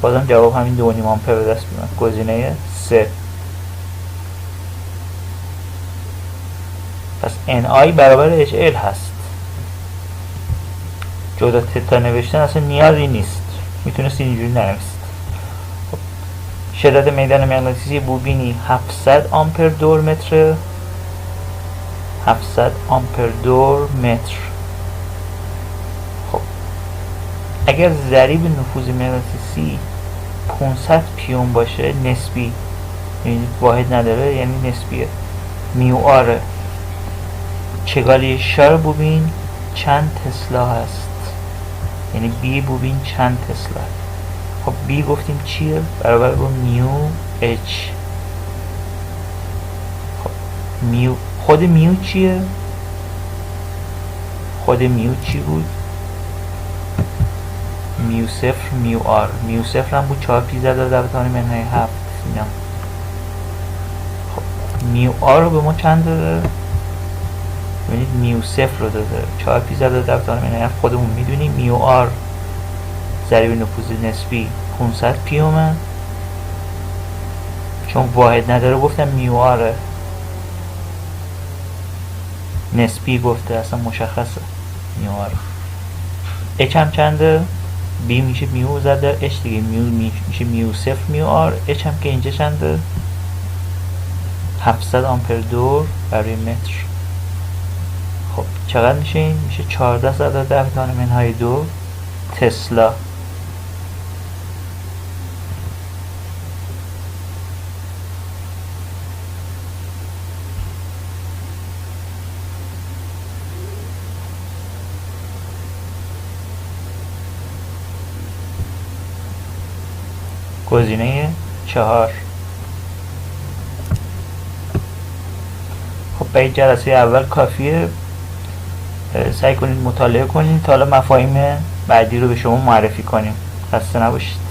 بازم جواب همین 2.5 آمپر به دست میاد. گزینه 3. پس NI برابر HL هست. جدا تتا نوشتن اصلا نیازی نیست، میتونست اینجوری ننویسید. خب. شدت میدان مغناطیسی بوبینی 700 آمپر دور متر. 700 آمپر دور متر. خب اگر ضریب نفوذ مغناطیسی 500 پیون باشه، نسبی، یعنی واحد نداره، یعنی نسبیه، میو آره، چگالی شار بوبین چند تسلا هست، یعنی بی بوبین چند تسلا. خب بی گفتیم چیه؟ برابر با میو اچ. خب میو، خود میو چیه؟ خود میو چی بود؟ میو صفر میو آر. میو صفر هم بود 4 پی زده در توان منهای 7 اینا. خب میو آر رو به ما چند داده؟ ببینید میو صفر رو داده 4 پی زده در توان منهای 7. خودمون میدونیم میو آر ضریب نفوذ نسبی 500 پیومه، چون واحد نداره گفتم میو آره، نسبی گفته اصلا مشخصه میو آره. اچ هم چنده؟ بی میشه میو زده اچ دیگه، میو میشه میو صفر میو آر. اچ هم که اینجا چنده؟ 700 آمپر دور برای متر. خب چقدر میشه این؟ میشه 14 ضرب 10 به توان منهای 2 تسلا. گزینه 4. خب به جلسه اول کافیه. سعی کنید مطالعه کنید تا حالا مفاهیم بعدی رو به شما معرفی کنیم. خسته نباشید.